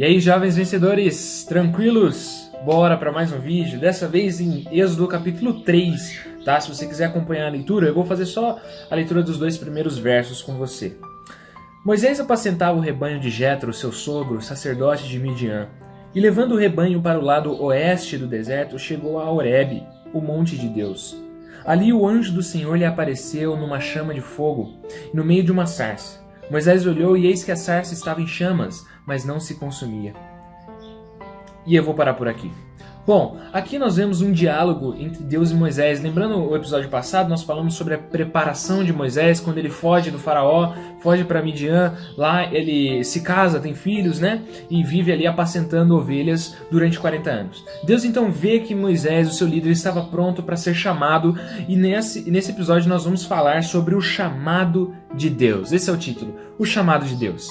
E aí, jovens vencedores, tranquilos? Bora para mais um vídeo, dessa vez em Êxodo capítulo 3, tá? Se você quiser acompanhar a leitura, eu vou fazer só a leitura dos 2 primeiros versos com você. Moisés apacentava o rebanho de Jetro, seu sogro, sacerdote de Midian, e levando o rebanho para o lado oeste do deserto, chegou a Horebe, o monte de Deus. Ali o anjo do Senhor lhe apareceu numa chama de fogo, no meio de uma sarça. Moisés olhou e eis que a sarça estava em chamas, mas não se consumia. E eu vou parar por aqui. Bom, aqui nós vemos um diálogo entre Deus e Moisés. Lembrando o episódio passado, nós falamos sobre a preparação de Moisés, quando ele foge do faraó, foge para Midian, lá ele se casa, tem filhos, né? E vive ali apacentando ovelhas durante 40 anos. Deus então vê que Moisés, o seu líder, estava pronto para ser chamado, e nesse episódio nós vamos falar sobre o chamado de Deus. Esse é o título, o chamado de Deus.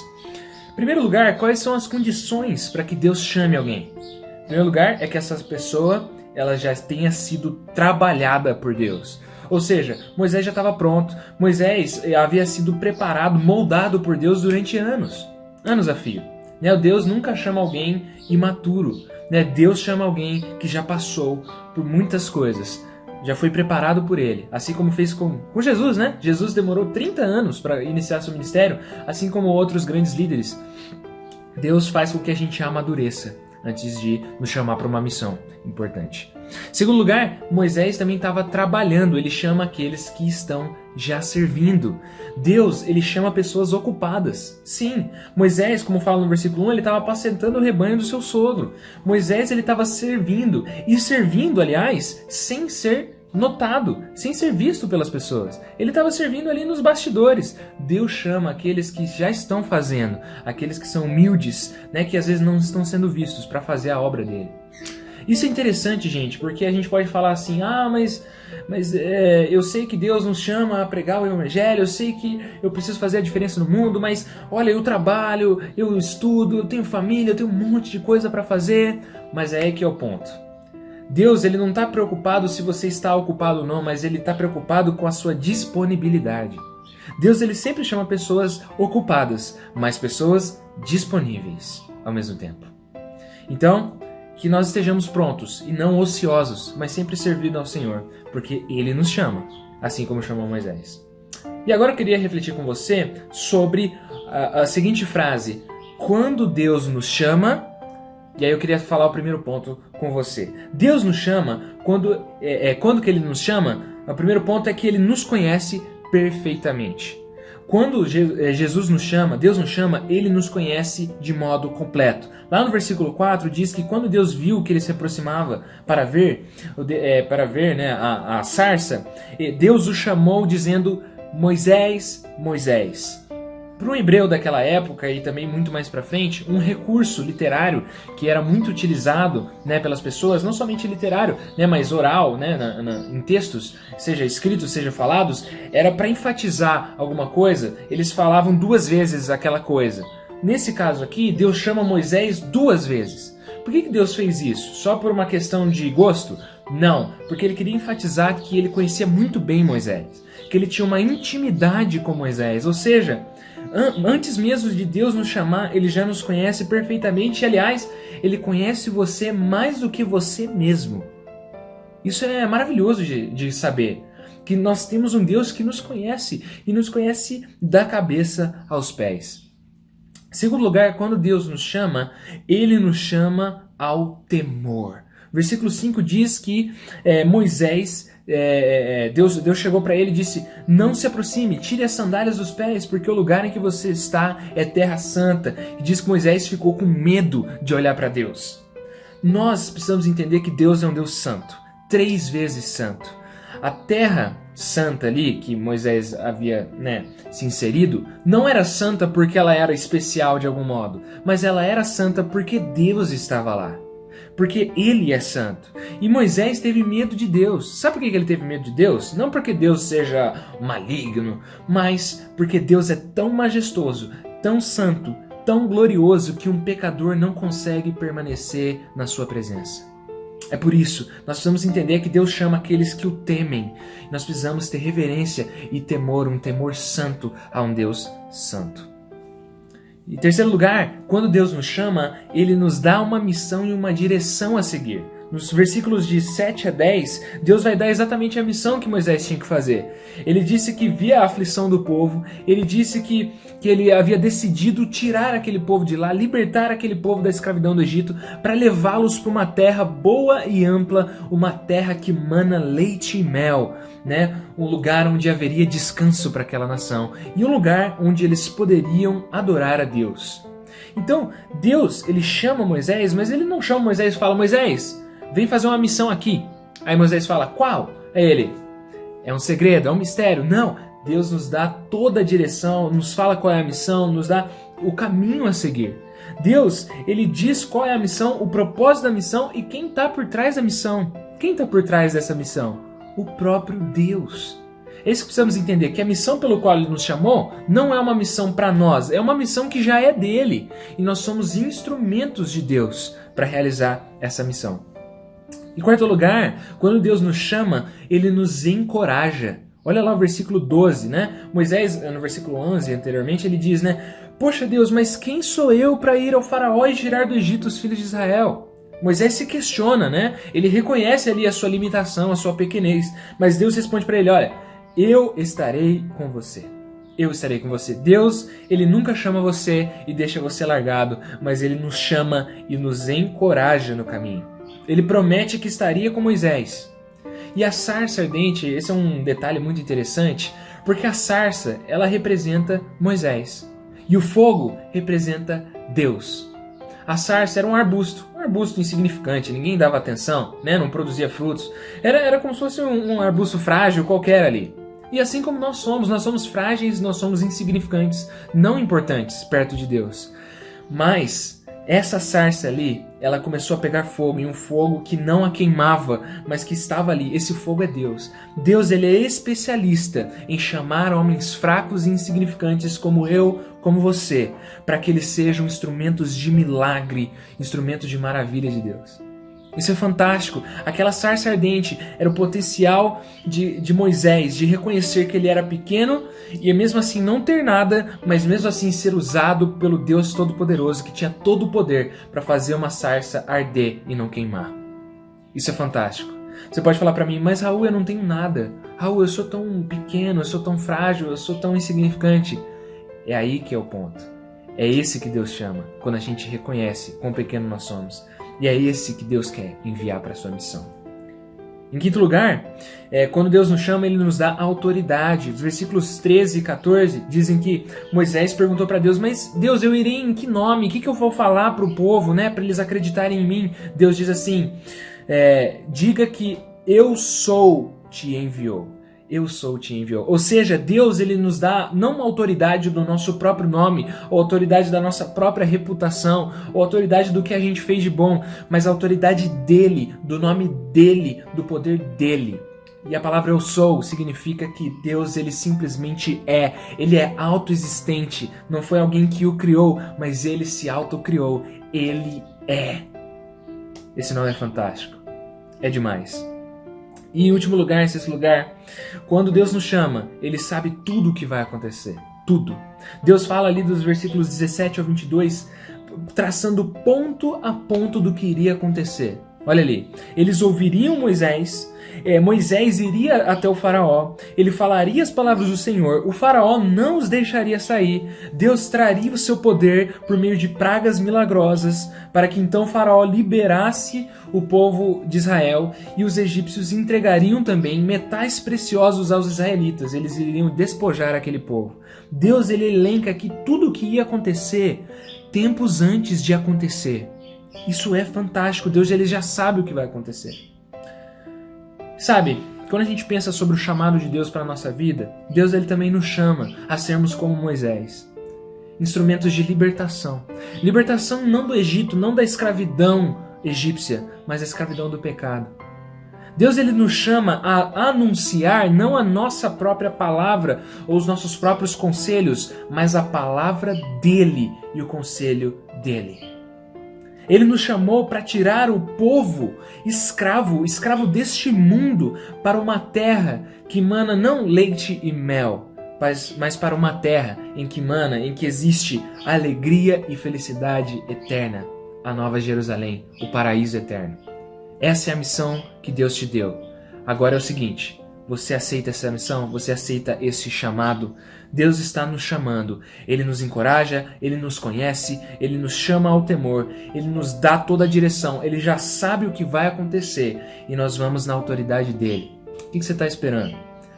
Em primeiro lugar, quais são as condições para que Deus chame alguém? Em primeiro lugar, é que essa pessoa ela já tenha sido trabalhada por Deus. Ou seja, Moisés já estava pronto, Moisés havia sido preparado, moldado por Deus durante anos a fio. Deus nunca chama alguém imaturo. Deus chama alguém que já passou por muitas coisas, já foi preparado por ele, assim como fez com Jesus, né? Jesus demorou 30 anos para iniciar seu ministério, assim como outros grandes líderes. Deus faz com que a gente amadureça antes de nos chamar para uma missão importante. Em segundo lugar, Moisés também estava trabalhando, ele chama aqueles que estão já servindo. Deus, ele chama pessoas ocupadas. Sim, Moisés, como fala no versículo 1, ele estava apacentando o rebanho do seu sogro. Moisés, ele estava servindo, e servindo, aliás, sem ser notado, sem ser visto pelas pessoas. Ele estava servindo ali nos bastidores. Deus chama aqueles que já estão fazendo, aqueles que são humildes, que às vezes não estão sendo vistos, para fazer a obra dele. Isso é interessante, gente, porque a gente pode falar assim, mas eu sei que Deus nos chama a pregar o evangelho, eu sei que eu preciso fazer a diferença no mundo, mas olha, eu trabalho, eu estudo, eu tenho família, eu tenho um monte de coisa para fazer. Mas é aí que é o ponto. Deus, ele não está preocupado se você está ocupado ou não, mas ele está preocupado com a sua disponibilidade. Deus, ele sempre chama pessoas ocupadas, mas pessoas disponíveis ao mesmo tempo. Então, que nós estejamos prontos e não ociosos, mas sempre servindo ao Senhor, porque ele nos chama, assim como chamou Moisés. E agora eu queria refletir com você sobre a seguinte frase: quando Deus nos chama. E aí eu queria falar o primeiro ponto com você. Deus nos chama, quando que ele nos chama, o primeiro ponto é que ele nos conhece perfeitamente. Quando Jesus nos chama, Deus nos chama, ele nos conhece de modo completo. Lá no versículo 4 diz que quando Deus viu que ele se aproximava para ver a sarça, Deus o chamou dizendo: Moisés, Moisés. Para um hebreu daquela época e também muito mais para frente, um recurso literário que era muito utilizado pelas pessoas, não somente literário, mas oral, em textos, seja escritos, seja falados, era para enfatizar alguma coisa, eles falavam 2 vezes aquela coisa. Nesse caso aqui, Deus chama Moisés 2 vezes. Por que Deus fez isso? Só por uma questão de gosto? Não, porque ele queria enfatizar que ele conhecia muito bem Moisés, que ele tinha uma intimidade com Moisés, ou seja, antes mesmo de Deus nos chamar, ele já nos conhece perfeitamente. E, aliás, ele conhece você mais do que você mesmo. Isso é maravilhoso de saber, que nós temos um Deus que nos conhece, e nos conhece da cabeça aos pés. Em segundo lugar, quando Deus nos chama, ele nos chama ao temor. Versículo 5 diz que Deus chegou para ele e disse: não se aproxime, tire as sandálias dos pés, porque o lugar em que você está é terra santa. E diz que Moisés ficou com medo de olhar para Deus. Nós precisamos entender que Deus é um Deus santo, 3 vezes santo. A terra santa ali, que Moisés havia se inserido, não era santa porque ela era especial de algum modo, mas ela era santa porque Deus estava lá. Porque ele é santo. E Moisés teve medo de Deus. Sabe por que ele teve medo de Deus? Não porque Deus seja maligno, mas porque Deus é tão majestoso, tão santo, tão glorioso, que um pecador não consegue permanecer na sua presença. É por isso, nós precisamos entender que Deus chama aqueles que o temem. Nós precisamos ter reverência e temor, um temor santo a um Deus santo. Em terceiro lugar, quando Deus nos chama, Ele nos dá uma missão e uma direção a seguir. Nos versículos de 7 a 10, Deus vai dar exatamente a missão que Moisés tinha que fazer. Ele disse que via a aflição do povo, ele disse que ele havia decidido tirar aquele povo de lá, libertar aquele povo da escravidão do Egito, para levá-los para uma terra boa e ampla, uma terra que mana leite e mel, né? Um lugar onde haveria descanso para aquela nação e um lugar onde eles poderiam adorar a Deus. Então, Deus, ele chama Moisés, mas ele não chama Moisés e fala: Moisés, vem fazer uma missão aqui. Aí Moisés fala: qual? Aí ele: é um segredo, é um mistério. Não, Deus nos dá toda a direção, nos fala qual é a missão, nos dá o caminho a seguir. Deus, ele diz qual é a missão, o propósito da missão e quem está por trás da missão. Quem está por trás dessa missão? O próprio Deus. É isso que precisamos entender, que a missão pelo qual Ele nos chamou não é uma missão para nós, é uma missão que já é dele. E nós somos instrumentos de Deus para realizar essa missão. Em quarto lugar, quando Deus nos chama, Ele nos encoraja. Olha lá o versículo 12, né? Moisés, no versículo 11 anteriormente, ele diz, né? Poxa Deus, mas quem sou eu para ir ao faraó e tirar do Egito os filhos de Israel? Moisés se questiona, né? Ele reconhece ali a sua limitação, a sua pequenez. Mas Deus responde para ele: olha, eu estarei com você. Eu estarei com você. Deus, Ele nunca chama você e deixa você largado, mas Ele nos chama e nos encoraja no caminho. Ele promete que estaria com Moisés. E a sarça ardente, esse é um detalhe muito interessante, porque a sarça, ela representa Moisés. E o fogo representa Deus. A sarça era um arbusto insignificante, ninguém dava atenção, né? Não produzia frutos. Era como se fosse um arbusto frágil qualquer ali. E assim como nós somos frágeis, nós somos insignificantes, não importantes perto de Deus. Mas essa sarça ali, ela começou a pegar fogo, e um fogo que não a queimava, mas que estava ali. Esse fogo é Deus. Deus, Ele é especialista em chamar homens fracos e insignificantes como eu, como você, para que eles sejam instrumentos de milagre, instrumentos de maravilha de Deus. Isso é fantástico. Aquela sarça ardente era o potencial de Moisés, de reconhecer que ele era pequeno e mesmo assim não ter nada, mas mesmo assim ser usado pelo Deus Todo-Poderoso, que tinha todo o poder para fazer uma sarça arder e não queimar. Isso é fantástico. Você pode falar para mim: mas Raul, eu não tenho nada. Raul, eu sou tão pequeno, eu sou tão frágil, eu sou tão insignificante. É aí que é o ponto. É esse que Deus chama, quando a gente reconhece quão pequeno nós somos. E é esse que Deus quer enviar para a sua missão. Em quinto lugar, quando Deus nos chama, Ele nos dá autoridade. Os versículos 13 e 14 dizem que Moisés perguntou para Deus: mas Deus, eu irei em que nome? O que eu vou falar para o povo, né, para eles acreditarem em mim? Deus diz assim: diga que eu sou te enviou. Eu sou te enviou. Ou seja, Deus, Ele nos dá não uma autoridade do nosso próprio nome, ou autoridade da nossa própria reputação, ou autoridade do que a gente fez de bom, mas a autoridade dEle, do nome dEle, do poder dEle. E a palavra eu sou significa que Deus, Ele simplesmente é. Ele é autoexistente. Não foi alguém que o criou, mas Ele se autocriou. Ele é. Esse nome é fantástico. É demais. E em último lugar, em sexto lugar, quando Deus nos chama, Ele sabe tudo o que vai acontecer. Tudo. Deus fala ali dos versículos 17 ao 22, traçando ponto a ponto do que iria acontecer. Olha ali. Eles ouviriam Moisés, Moisés iria até o faraó, ele falaria as palavras do Senhor, o faraó não os deixaria sair, Deus traria o seu poder por meio de pragas milagrosas, para que então o faraó liberasse o povo de Israel, e os egípcios entregariam também metais preciosos aos israelitas, eles iriam despojar aquele povo. Deus, ele elenca aqui tudo o que ia acontecer tempos antes de acontecer. Isso é fantástico. Deus, ele já sabe o que vai acontecer. Sabe, quando a gente pensa sobre o chamado de Deus para a nossa vida, Deus, ele também nos chama a sermos como Moisés. Instrumentos de libertação. Libertação não do Egito, não da escravidão egípcia, mas da escravidão do pecado. Deus, ele nos chama a anunciar não a nossa própria palavra ou os nossos próprios conselhos, mas a palavra dele e o conselho dele. Ele nos chamou para tirar o povo escravo deste mundo, para uma terra que mana não leite e mel, mas para uma terra em que existe alegria e felicidade eterna, a Nova Jerusalém, o paraíso eterno. Essa é a missão que Deus te deu. Agora é o seguinte, você aceita essa missão? Você aceita esse chamado? Deus está nos chamando. Ele nos encoraja, Ele nos conhece, Ele nos chama ao temor, Ele nos dá toda a direção, Ele já sabe o que vai acontecer e nós vamos na autoridade dEle. O que você está esperando?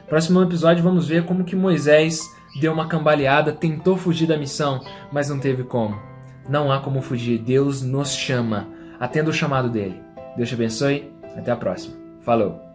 Próximo episódio vamos ver como que Moisés deu uma cambaleada, tentou fugir da missão, mas não teve como. Não há como fugir, Deus nos chama. Atenda o chamado dEle. Deus te abençoe, até a próxima. Falou!